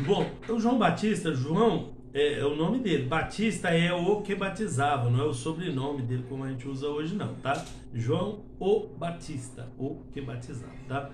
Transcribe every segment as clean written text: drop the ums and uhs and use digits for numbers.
Bom, o João Batista, João é o nome dele. Batista é o que batizava, não é o sobrenome dele como a gente usa hoje não, tá? João o Batista, o que batizava, tá?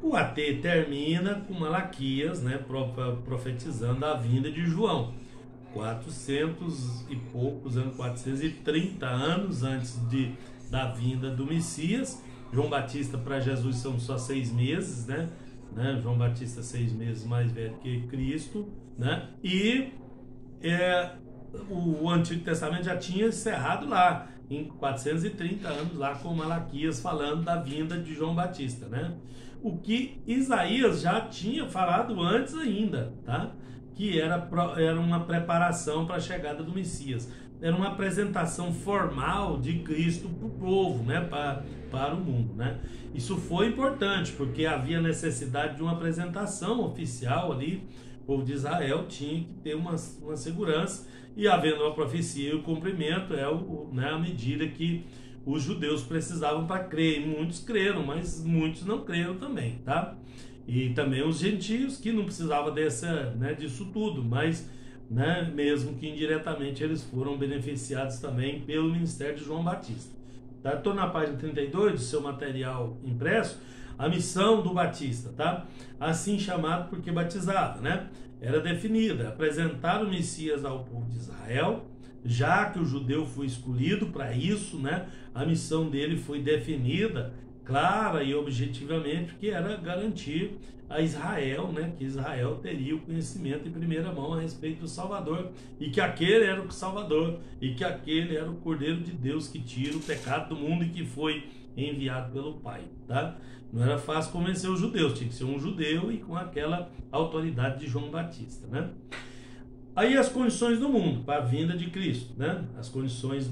O AT termina com Malaquias, né, profetizando a vinda de João. 400 e poucos anos, 430 anos antes da vinda do Messias. João Batista para Jesus são só 6 meses, né? João Batista 6 meses mais velho que Cristo, né? E o Antigo Testamento já tinha encerrado lá, em 430 anos, lá com Malaquias falando da vinda de João Batista, né? O que Isaías já tinha falado antes ainda, tá? Que era uma preparação para a chegada do Messias. Era uma apresentação formal de Cristo para o povo, né? Para o mundo, né? Isso foi importante, porque havia necessidade de uma apresentação oficial ali. O povo de Israel tinha que ter uma segurança, e havendo uma profecia e o cumprimento né, a medida que os judeus precisavam para crer. E muitos creram, mas muitos não creram também, tá? E também os gentios, que não precisavam disso tudo, mas, né, mesmo que indiretamente eles foram beneficiados também pelo ministério de João Batista. Tá? Estou na página 32 do seu material impresso, a missão do Batista, tá? Assim chamado porque batizava, né? Era definida, apresentar o Messias ao povo de Israel, já que o judeu foi escolhido para isso, né? A missão dele foi definida clara e objetivamente, que era garantir a Israel, né, que Israel teria o conhecimento em primeira mão a respeito do Salvador, e que aquele era o Salvador, e que aquele era o Cordeiro de Deus que tira o pecado do mundo e que foi enviado pelo Pai, tá? Não era fácil convencer os judeus, tinha que ser um judeu e com aquela autoridade de João Batista, né? Aí as condições do mundo para a vinda de Cristo, né? As condições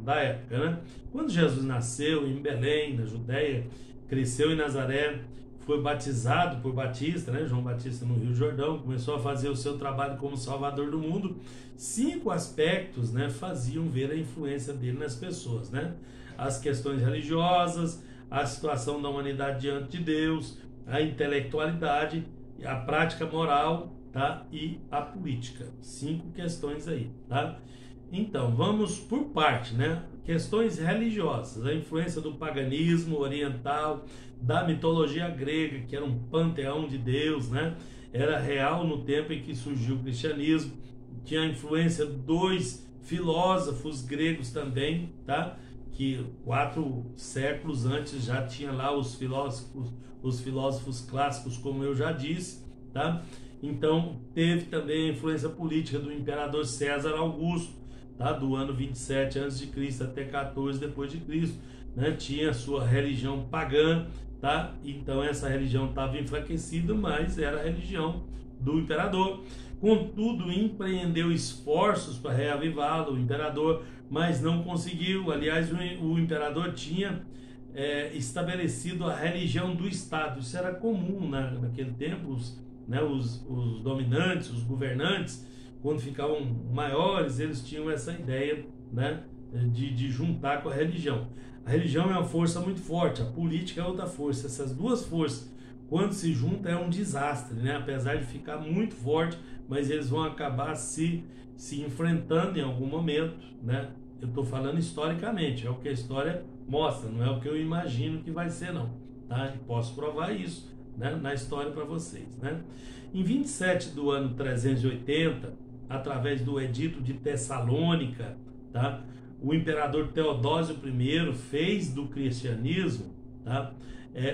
da época, né? Quando Jesus nasceu em Belém, na Judéia, cresceu em Nazaré, foi batizado por Batista, né? João Batista no Rio Jordão, começou a fazer o seu trabalho como Salvador do mundo. 5 aspectos, né, faziam ver a influência dele nas pessoas, né? As questões religiosas, a situação da humanidade diante de Deus, a intelectualidade, a prática moral, tá? E a política. 5 questões aí, tá? Então, vamos por parte, né? Questões religiosas, a influência do paganismo oriental, da mitologia grega, que era um panteão de Deus, né? Era real no tempo em que surgiu o cristianismo. Tinha a influência de 2 filósofos gregos também, tá? Que 4 séculos antes já tinha lá os filósofos clássicos, como eu já disse, tá? Então, teve também a influência política do imperador César Augusto, tá? Do ano 27 a.C. até 14 depois de Cristo, né? Tinha a sua religião pagã, tá? Então essa religião estava enfraquecida, mas era a religião do imperador. Contudo, empreendeu esforços para reavivá-lo, o imperador, mas não conseguiu. Aliás, o imperador tinha estabelecido a religião do Estado. Isso era comum naquele tempo. Os dominantes, os governantes, quando ficavam maiores, eles tinham essa ideia, né, de juntar com a religião. A religião é uma força muito forte, a política é outra força. Essas duas forças, quando se juntam, é um desastre, né? Apesar de ficar muito forte, mas eles vão acabar se enfrentando em algum momento, né? Eu estou falando historicamente, é o que a história mostra, não é o que eu imagino que vai ser, não, tá? E posso provar isso, né, na história para vocês, né? Em 27 do ano 380, através do Edito de Tessalônica, tá? O imperador Teodósio I fez do cristianismo, tá,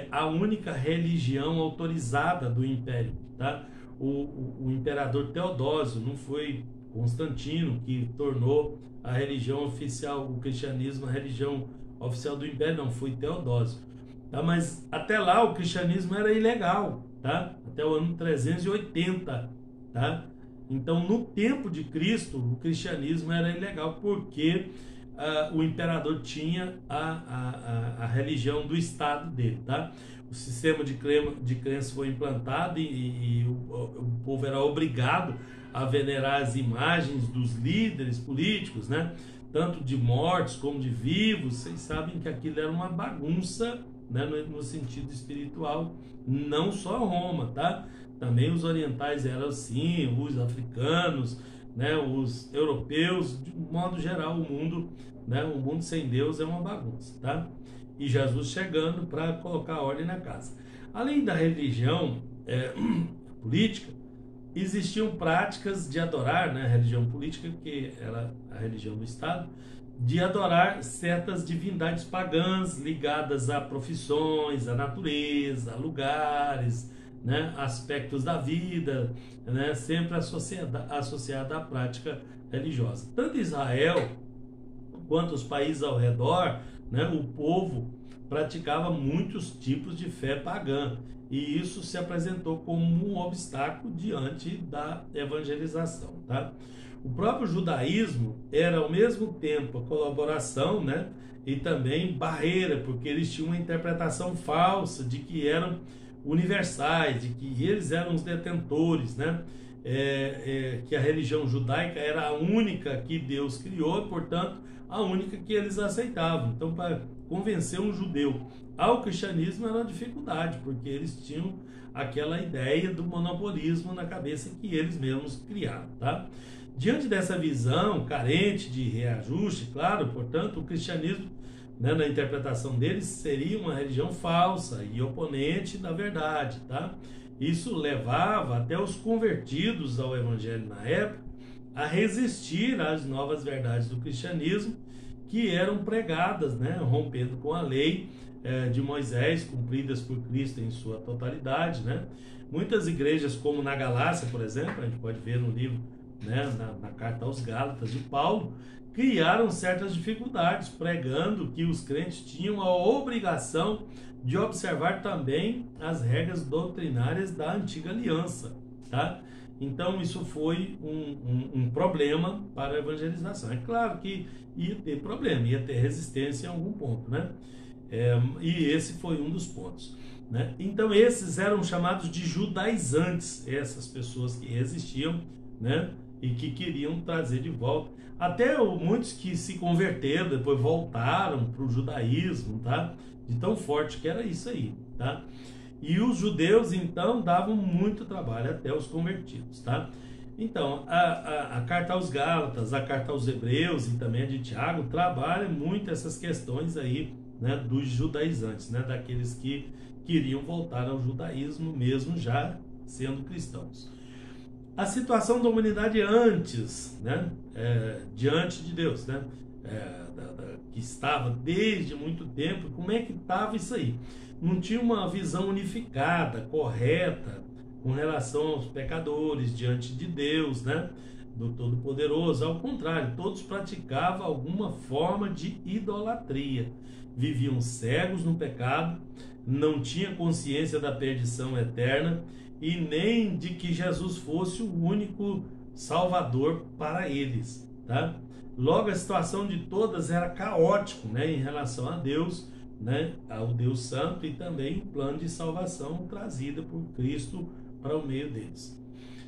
a única religião autorizada do império, tá? O imperador Teodósio, não foi Constantino que tornou a religião oficial, o cristianismo, a religião oficial do império, não, foi Teodósio, tá? Mas até lá o cristianismo era ilegal, tá? Até o ano 380, tá? Então, no tempo de Cristo, o cristianismo era ilegal porque o imperador tinha a religião do Estado dele, tá? O sistema de crença foi implantado e o povo era obrigado a venerar as imagens dos líderes políticos, né? Tanto de mortos como de vivos. Vocês sabem que aquilo era uma bagunça, né? No sentido espiritual, não só Roma, tá? também os orientais eram assim, os africanos, né, os europeus, de um modo geral, o mundo, né, o mundo sem Deus é uma bagunça, tá? E Jesus chegando para colocar ordem na casa. Além da religião política, existiam práticas de adorar, né, a religião política, que era a religião do Estado, de adorar certas divindades pagãs ligadas a profissões, à natureza, a lugares, né, aspectos da vida, né, sempre associada à prática religiosa. Tanto Israel quanto os países ao redor, né, o povo praticava muitos tipos de fé pagã, e isso se apresentou como um obstáculo diante da evangelização, tá? O próprio judaísmo era ao mesmo tempo colaboração, né, e também barreira, porque eles tinham uma interpretação falsa de que eram universais, de que eles eram os detentores, né, que a religião judaica era a única que Deus criou, e, portanto, a única que eles aceitavam. Então, para convencer um judeu ao cristianismo era uma dificuldade, porque eles tinham aquela ideia do monopolismo na cabeça que eles mesmos criaram, tá? Diante dessa visão carente de reajuste, claro, portanto, o cristianismo, né, na interpretação deles, seria uma religião falsa e oponente da verdade, tá? Isso levava até os convertidos ao evangelho na época a resistir às novas verdades do cristianismo que eram pregadas, né, rompendo com a lei de Moisés, cumpridas por Cristo em sua totalidade, né? Muitas igrejas, como na Galácia, por exemplo, a gente pode ver no livro, né, na carta aos Gálatas de Paulo, criaram certas dificuldades, pregando que os crentes tinham a obrigação de observar também as regras doutrinárias da antiga aliança, tá? Então isso foi um problema para a evangelização. É claro que ia ter problema, ia ter resistência em algum ponto, né? E esse foi um dos pontos, né? Então esses eram chamados de judaizantes, essas pessoas que resistiam, né, e que queriam trazer de volta. Até muitos que se converteram, depois voltaram para o judaísmo, tá? De tão forte que era isso aí, tá? E os judeus, então, davam muito trabalho até os convertidos, tá? Então, a carta aos Gálatas, a carta aos Hebreus e também a de Tiago trabalham muito essas questões aí, né, dos judaizantes, né, daqueles que queriam voltar ao judaísmo mesmo já sendo cristãos. A situação da humanidade antes, né, diante de Deus, né, que estava desde muito tempo, como é que estava isso aí? Não tinha uma visão unificada, correta, com relação aos pecadores diante de Deus, né, do Todo-Poderoso. Ao contrário, todos praticavam alguma forma de idolatria, viviam cegos no pecado, não tinham consciência da perdição eterna e nem de que Jesus fosse o único Salvador para eles, tá? Logo, a situação de todas era caótica, né, em relação a Deus, né, ao Deus Santo, e também o plano de salvação trazido por Cristo para o meio deles.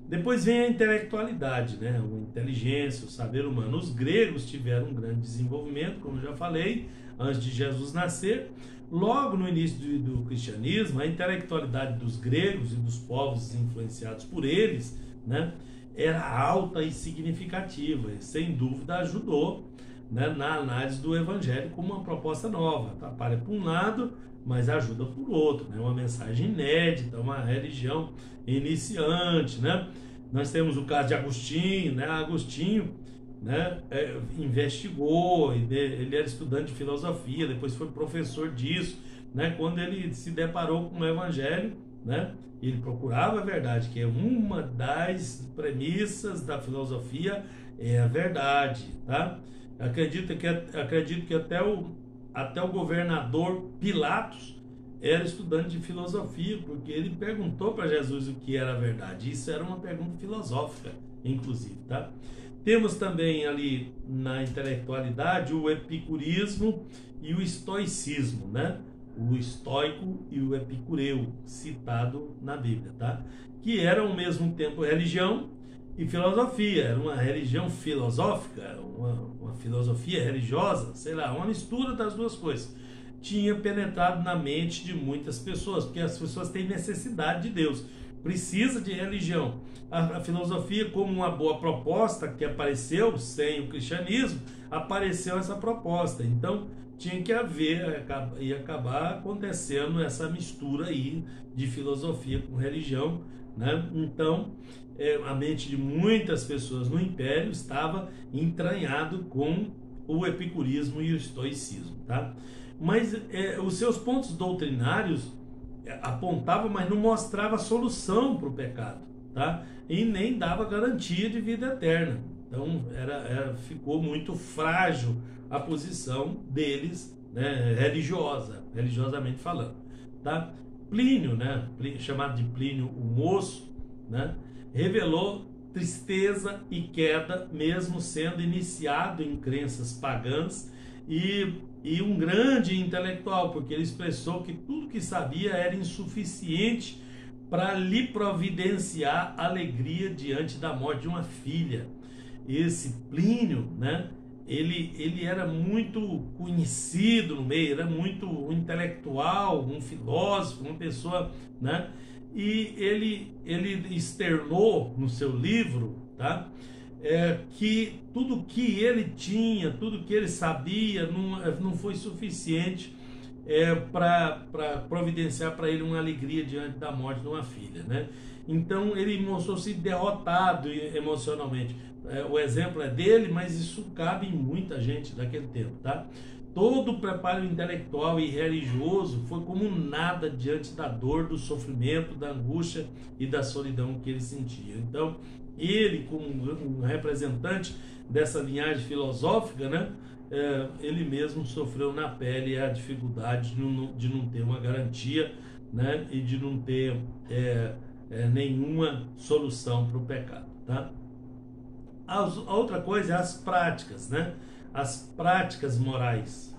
Depois vem a intelectualidade, né, a inteligência, o saber humano. Os gregos tiveram um grande desenvolvimento, como eu já falei, antes de Jesus nascer. Logo no início do cristianismo, a intelectualidade dos gregos e dos povos influenciados por eles, né, era alta e significativa, e sem dúvida ajudou, né, na análise do evangelho como uma proposta nova. Atrapalha por um lado, mas ajuda por outro, né, uma mensagem inédita, uma religião iniciante, né? Nós temos o caso de Agostinho, né? Agostinho, né, investigou, ele era estudante de filosofia, depois foi professor disso, né? Quando ele se deparou com o evangelho, né, ele procurava a verdade, que é uma das premissas da filosofia, é a verdade, tá? Acredito que até o governador Pilatos era estudante de filosofia, porque ele perguntou para Jesus o que era a verdade. Isso era uma pergunta filosófica, inclusive, tá? Temos também ali na intelectualidade o epicurismo e o estoicismo, né? O estoico e o epicureu, citado na Bíblia, tá? Que eram ao mesmo tempo religião e filosofia. Era uma religião filosófica, uma filosofia religiosa, sei lá, uma mistura das duas coisas. Tinha penetrado na mente de muitas pessoas, porque as pessoas têm necessidade de Deus. precisa de religião. A filosofia, como uma boa proposta que apareceu sem o cristianismo, apareceu essa proposta. Então, tinha que haver, ia acabar acontecendo essa mistura aí de filosofia com religião, né? Então, a mente de muitas pessoas no Império estava entranhado com o epicurismo e o estoicismo, tá? Mas os seus pontos doutrinários apontavam, mas não mostrava solução para o pecado, tá? E nem dava garantia de vida eterna. Então ficou muito frágil a posição deles, né, religiosamente falando, tá? Plínio, né, chamado de Plínio o Moço, né, revelou tristeza e queda, mesmo sendo iniciado em crenças pagãs, e um grande intelectual, porque ele expressou que tudo que sabia era insuficiente para lhe providenciar alegria diante da morte de uma filha. Esse Plínio, né, ele era muito conhecido no meio, era muito um intelectual, um filósofo, uma pessoa, né, e ele externou no seu livro, tá, que tudo que ele tinha, tudo que ele sabia não foi suficiente para providenciar para ele uma alegria diante da morte de uma filha, né? Então ele mostrou-se derrotado emocionalmente. O exemplo é dele, mas isso cabe em muita gente daquele tempo, tá? Todo o preparo intelectual e religioso foi como nada diante da dor, do sofrimento, da angústia e da solidão que ele sentia. Então, ele, como um representante dessa linhagem filosófica, né, ele mesmo sofreu na pele a dificuldade de não ter uma garantia, né, e de não ter nenhuma solução para o pecado, tá? A outra coisa é as práticas, né? As práticas morais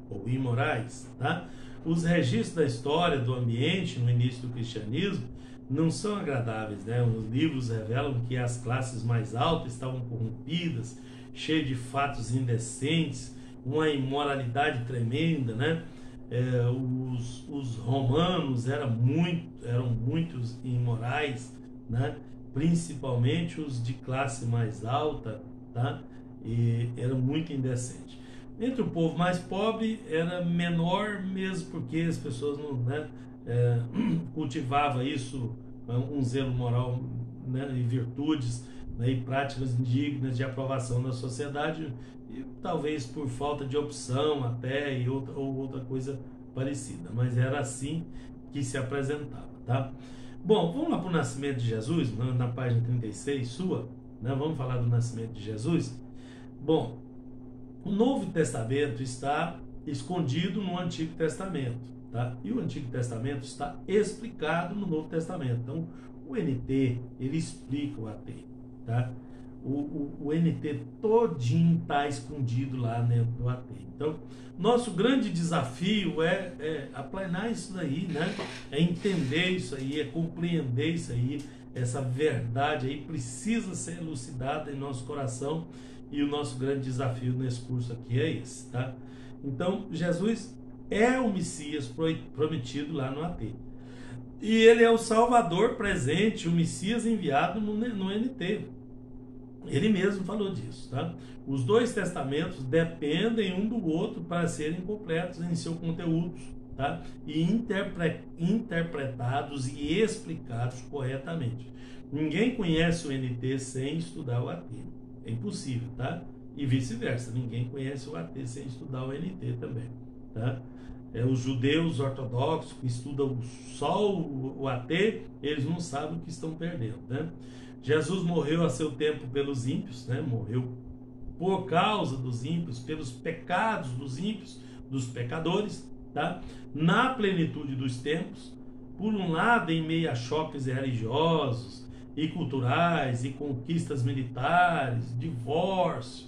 ou imorais, tá? Os registros da história do ambiente no início do cristianismo não são agradáveis, né? Os livros revelam que as classes mais altas estavam corrompidas, cheias de fatos indecentes, uma imoralidade tremenda, né? Os romanos eram muitos imorais, né? Principalmente os de classe mais alta, tá? E era muito indecente. Entre o povo mais pobre era menor, mesmo porque as pessoas não, né, cultivavam isso, um zelo moral, né, e virtudes, né, e práticas indignas de aprovação da sociedade, e talvez por falta de opção até, ou outra coisa parecida, mas era assim que se apresentava, tá? Bom, vamos lá para o nascimento de Jesus, na página 36 sua, né? Vamos falar do nascimento de Jesus. Bom, o Novo Testamento está escondido no Antigo Testamento, tá? E o Antigo Testamento está explicado no Novo Testamento. Então, o NT, ele explica o AT, tá? O NT todinho está escondido lá dentro do AT. Então, nosso grande desafio é aplanar isso daí, né? É entender isso aí, é compreender isso aí, essa verdade aí precisa ser elucidada em nosso coração, e o nosso grande desafio nesse curso aqui é esse, tá? Então, Jesus é o Messias prometido lá no AT. E ele é o Salvador presente, o Messias enviado no NT. Ele mesmo falou disso, tá? Os dois testamentos dependem um do outro para serem completos em seu conteúdo, tá? E interpretados e explicados corretamente. Ninguém conhece o NT sem estudar o AT. É impossível, tá? E vice-versa. Ninguém conhece o AT sem estudar o NT também, tá? Os judeus ortodoxos que estudam só o AT, eles não sabem o que estão perdendo, né? Jesus morreu a seu tempo pelos ímpios, né? Morreu por causa dos ímpios, pelos pecados dos ímpios, dos pecadores, tá? Na plenitude dos tempos, por um lado em meio a choques religiosos e culturais e conquistas militares, divórcio,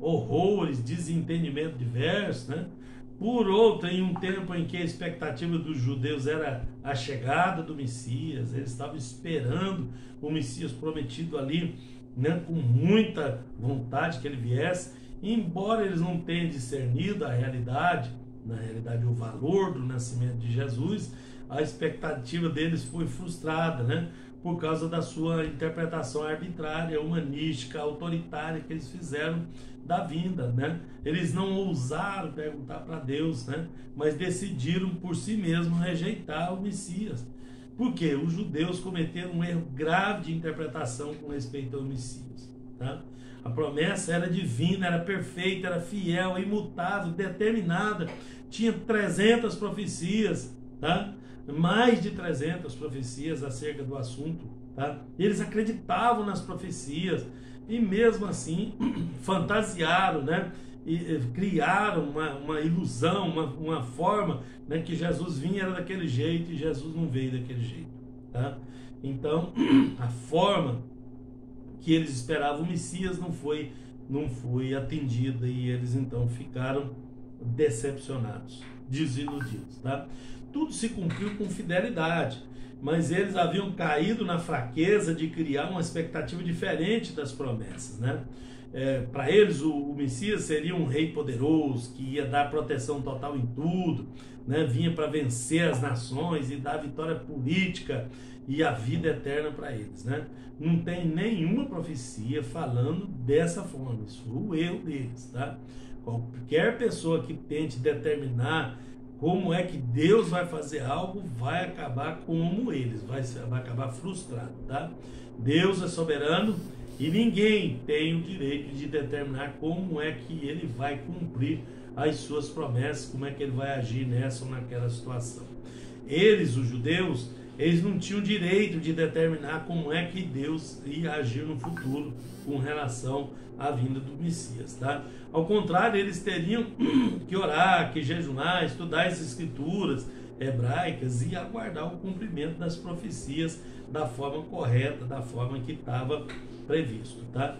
horrores, desentendimento diverso, né? Por outro, em um tempo em que a expectativa dos judeus era a chegada do Messias, eles estavam esperando o Messias prometido ali, né, com muita vontade que ele viesse, e embora eles não tenham discernido a realidade, na realidade o valor do nascimento de Jesus, a expectativa deles foi frustrada, né? por causa da sua interpretação arbitrária, humanística, autoritária que eles fizeram da vinda, né? Eles não ousaram perguntar para Deus, né? Mas decidiram por si mesmos rejeitar o Messias. Por quê? Os judeus cometeram um erro grave de interpretação com respeito ao Messias, tá? A promessa era divina, era perfeita, era fiel, imutável, determinada. Tinha 300 profecias, tá? Mais de 300 profecias acerca do assunto, tá? Eles acreditavam nas profecias e mesmo assim fantasiaram, né? E criaram uma ilusão, uma forma, né, que Jesus vinha era daquele jeito e Jesus não veio daquele jeito, tá? Então a forma que eles esperavam o Messias não foi atendida e eles então ficaram decepcionados, desiludidos, tá? Tudo se cumpriu com fidelidade, mas eles haviam caído na fraqueza de criar uma expectativa diferente das promessas, né? Para eles o Messias seria um rei poderoso que ia dar proteção total em tudo, né? Vinha para vencer as nações e dar vitória política e a vida eterna para eles, né? Não tem nenhuma profecia falando dessa forma. Isso foi o erro deles, tá? Qualquer pessoa que tente determinar como é que Deus vai fazer algo vai acabar como eles, vai acabar frustrado, tá? Deus é soberano e ninguém tem o direito de determinar como é que ele vai cumprir as suas promessas, como é que ele vai agir nessa ou naquela situação. Eles, os judeus, eles não tinham direito de determinar como é que Deus ia agir no futuro com relação à vinda do Messias, tá? Ao contrário, eles teriam que orar, que jejuar, estudar as escrituras hebraicas e aguardar o cumprimento das profecias da forma correta, da forma que estava previsto, tá?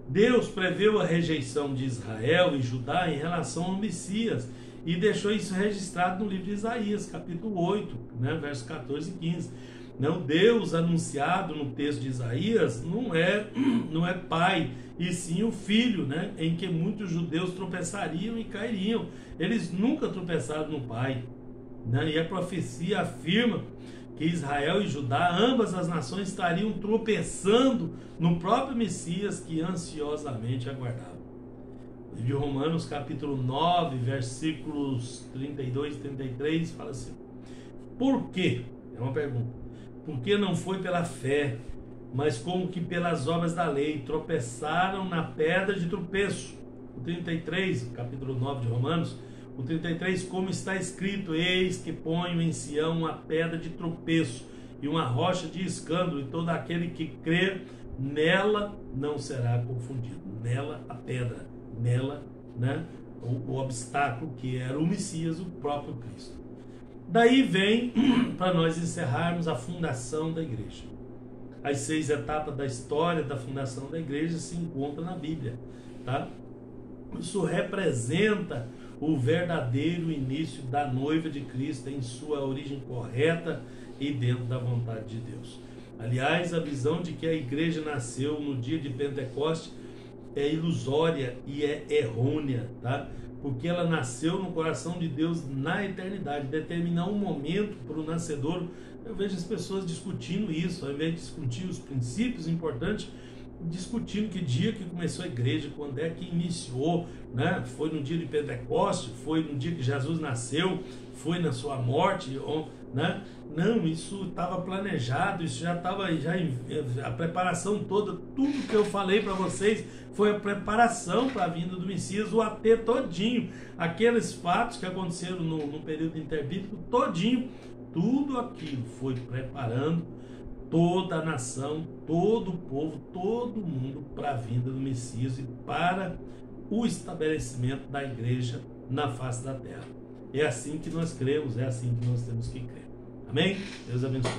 Deus preveu a rejeição de Israel e Judá em relação ao Messias e deixou isso registrado no livro de Isaías, capítulo 8, né, versos 14 e 15. Não, Deus anunciado no texto de Isaías não é pai, e sim o filho, né, em que muitos judeus tropeçariam e cairiam. Eles nunca tropeçaram no pai, né, e a profecia afirma que Israel e Judá, ambas as nações, estariam tropeçando no próprio Messias que ansiosamente aguardavam. O livro de Romanos, capítulo 9, versículos 32 e 33, fala assim: por quê? É uma pergunta. Porque não foi pela fé, mas como que pelas obras da lei, tropeçaram na pedra de tropeço. O 33, capítulo 9 de Romanos, o 33, como está escrito: eis que ponho em Sião uma pedra de tropeço e uma rocha de escândalo, e todo aquele que crer nela não será confundido. Nela, a pedra, nela, né, o obstáculo que era o Messias, o próprio Cristo. Daí vem, para nós encerrarmos, a fundação da igreja. As 6 etapas da história da fundação da igreja se encontram na Bíblia, tá? Isso representa o verdadeiro início da noiva de Cristo em sua origem correta e dentro da vontade de Deus. Aliás, a visão de que a igreja nasceu no dia de Pentecostes é ilusória e é errônea, tá? Porque ela nasceu no coração de Deus na eternidade, determinar um momento para o nascedor. Eu vejo as pessoas discutindo isso, ao invés de discutir os princípios importantes, discutindo que dia que começou a igreja, quando é que iniciou, né? Foi no dia de Pentecostes, foi no dia que Jesus nasceu, foi na sua morte, né? Não, isso estava planejado, isso já estava, a preparação toda, tudo que eu falei para vocês foi a preparação para a vinda do Messias, o AT todinho, aqueles fatos que aconteceram no período interbíblico todinho, tudo aquilo foi preparando toda a nação, todo o povo, todo mundo para a vinda do Messias e para o estabelecimento da igreja na face da terra. É assim que nós cremos, é assim que nós temos que crer. Amém? Deus abençoe.